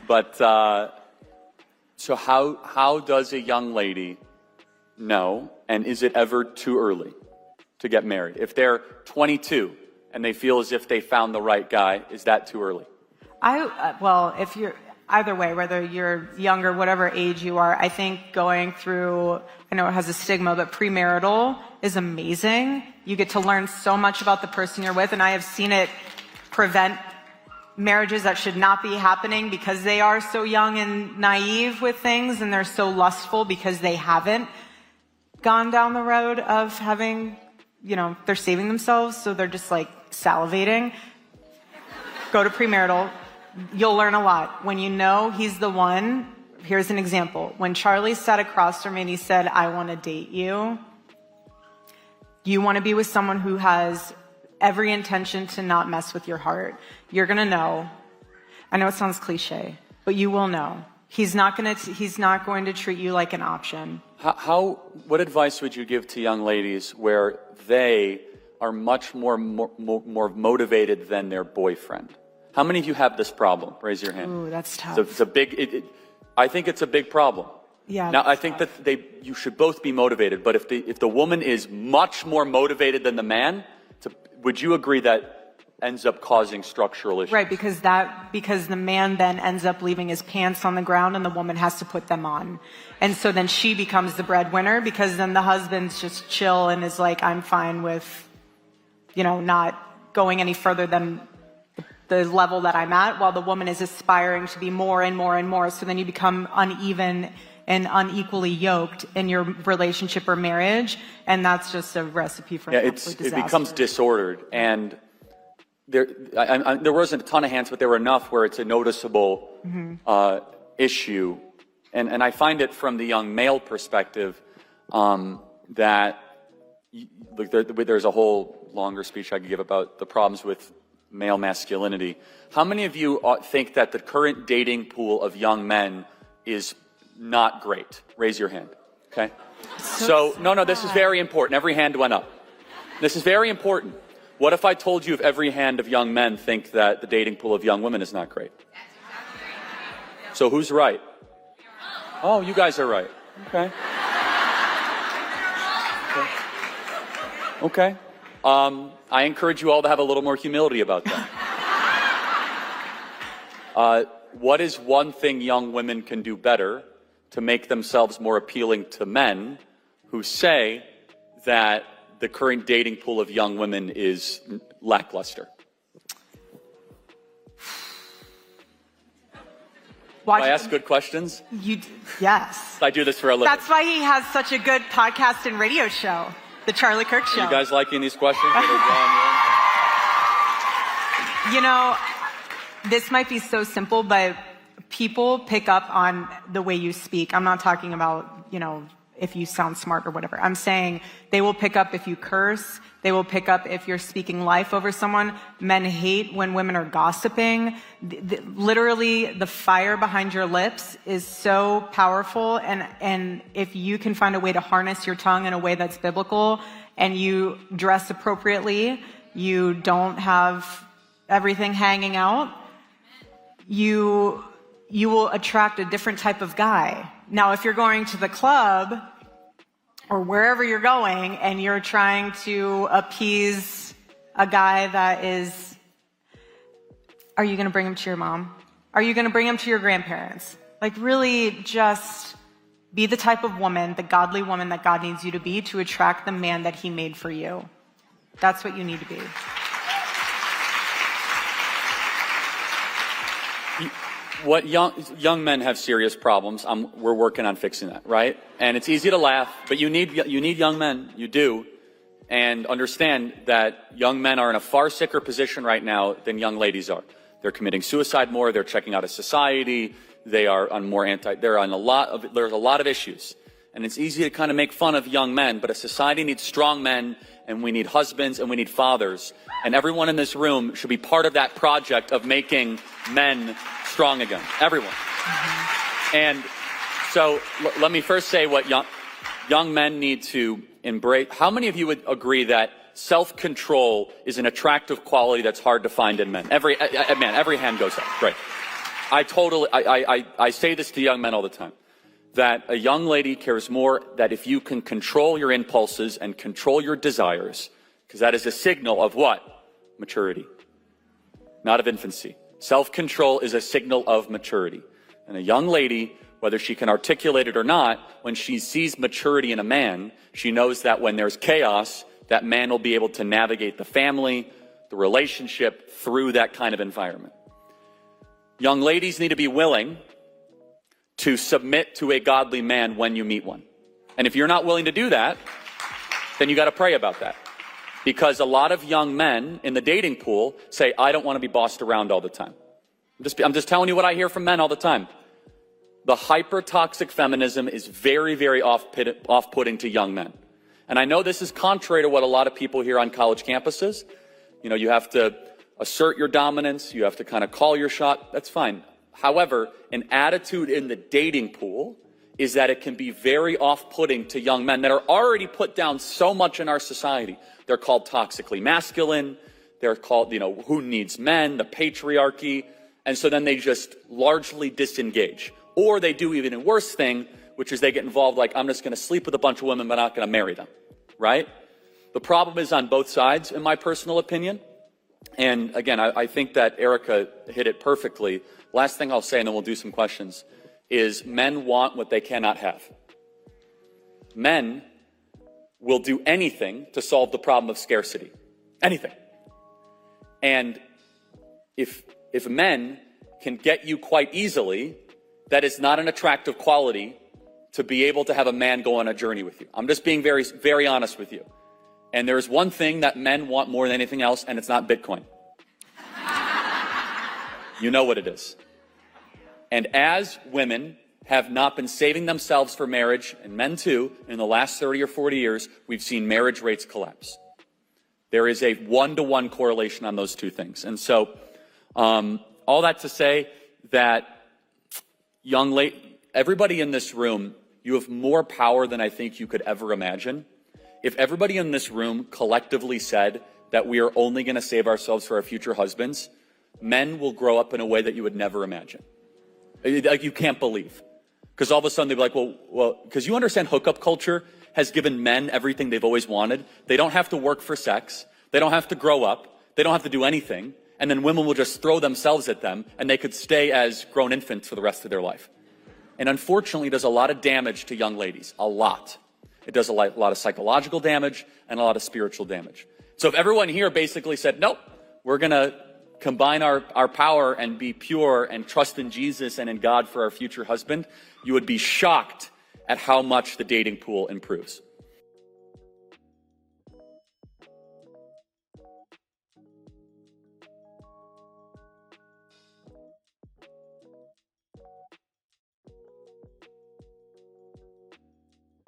But so how does a young lady know, and is it ever too early to get married? If they're 22 and they feel as if they found the right guy, is that too early? Well, if you're either way, whether you're younger, whatever age you are, I think going through, I know it has a stigma, but premarital is amazing. You get to learn so much about the person you're with, and I have seen it prevent marriages that should not be happening because they are so young and naive with things, and they're so lustful because they haven't gone down the road of having, they're saving themselves, so they're just like salivating. Go to premarital. You'll learn a lot. When you know he's the one, here's an example. When Charlie sat across from me and he said, I want to date you, you want to be with someone who has every intention to not mess with your heart. You're going to know. I know it sounds cliche, but you will know. He's not going to treat you like an option. What advice would you give to young ladies where they are much more motivated than their boyfriend? How many of you have this problem? Raise your hand. Ooh, that's tough. It's a big, I think it's a big problem. Yeah. Now, I think that you should both be motivated, but if the woman is much more motivated than the man, would you agree that ends up causing structural issues? Right, because the man then ends up leaving his pants on the ground and the woman has to put them on. And so then she becomes the breadwinner because then the husband's just chill and is like, I'm fine with, not going any further than the level that I'm at, while the woman is aspiring to be more and more and more. So then you become uneven and unequally yoked in your relationship or marriage, and that's just a recipe for absolute disaster. It becomes disordered, and there wasn't a ton of hands, but there were enough where it's a noticeable issue, and I find it from the young male perspective that there's a whole longer speech I could give about the problems with male masculinity. How many of you think that the current dating pool of young men is not great? Raise your hand. Okay. So no, this is very important. Every hand went up. This is very important. What if I told you if every hand of young men think that the dating pool of young women is not great? So who's right? Oh, you guys are right. Okay. Okay. I encourage you all to have a little more humility about that. What is one thing young women can do better to make themselves more appealing to men who say that the current dating pool of young women is lackluster? Do I ask good questions? Yes. I do this for a living. That's why he has such a good podcast and radio show, The Charlie Kirk Show. Are you guys liking these questions? This might be so simple, but people pick up on the way you speak. I'm not talking about, if you sound smart or whatever. I'm saying they will pick up if you curse. They will pick up if you're speaking life over someone. Men hate when women are gossiping. Literally, the fire behind your lips is so powerful. And if you can find a way to harness your tongue in a way that's biblical, and you dress appropriately, you don't have everything hanging out, you will attract a different type of guy. Now, if you're going to the club or wherever you're going and you're trying to appease a guy that is, are you going to bring him to your mom? Are you going to bring him to your grandparents? Like, really just be the type of woman, the godly woman that God needs you to be to attract the man that he made for you. That's what you need to be. What young men have serious problems. We're working on fixing that, right? And it's easy to laugh, but you need young men. You do, and understand that young men are in a far sicker position right now than young ladies are. They're committing suicide more. They're checking out of society. They are on more They're on there's a lot of issues, and it's easy to kind of make fun of young men. But a society needs strong men, and we need husbands, and we need fathers, and everyone in this room should be part of that project of making men strong again. Everyone. And so let me first say what young men need to embrace. How many of you would agree that self-control is an attractive quality that's hard to find in men? Every hand goes up. Great. I say this to young men all the time, that a young lady cares more that if you can control your impulses and control your desires, because that is a signal of what? Maturity, not of infancy. Self-control is a signal of maturity. And a young lady, whether she can articulate it or not, when she sees maturity in a man, she knows that when there's chaos, that man will be able to navigate the family, the relationship through that kind of environment. Young ladies need to be willing to submit to a godly man when you meet one. And if you're not willing to do that, then you got to pray about that. Because a lot of young men in the dating pool say, I don't want to be bossed around all the time. I'm just telling you what I hear from men all the time. The hyper-toxic feminism is very, very off-putting to young men. And I know this is contrary to what a lot of people hear on college campuses. You know, you have to assert your dominance, you have to kind of call your shot, that's fine. However, an attitude in the dating pool is that it can be very off-putting to young men that are already put down so much in our society. They're called toxically masculine, they're called, you know, who needs men, the patriarchy, and so then they just largely disengage. Or they do even a worse thing, which is they get involved like, I'm just going to sleep with a bunch of women, but not going to marry them, right? The problem is on both sides, in my personal opinion. And again, I think that Erika hit it perfectly. Last thing I'll say, and then we'll do some questions, is men want what they cannot have. Men will do anything to solve the problem of scarcity. Anything. And if men can get you quite easily, that is not an attractive quality to be able to have a man go on a journey with you. I'm just being very, very honest with you. And there's one thing that men want more than anything else, and it's not Bitcoin. You know what it is. And as women have not been saving themselves for marriage, and men too, in the last 30 or 40 years, we've seen marriage rates collapse. There is a one-to-one correlation on those two things. And so, all that to say that everybody in this room, you have more power than I think you could ever imagine. If everybody in this room collectively said that we are only going to save ourselves for our future husbands, men will grow up in a way that you would never imagine. Like you can't believe. Because all of a sudden they'd be like, well, because you understand hookup culture has given men everything they've always wanted. They don't have to work for sex. They don't have to grow up. They don't have to do anything. And then women will just throw themselves at them and they could stay as grown infants for the rest of their life. And unfortunately, it does a lot of damage to young ladies. A lot. It does a lot of psychological damage and a lot of spiritual damage. So if everyone here basically said, nope, we're going to combine our power and be pure and trust in Jesus and in God for our future husband, you would be shocked at how much the dating pool improves.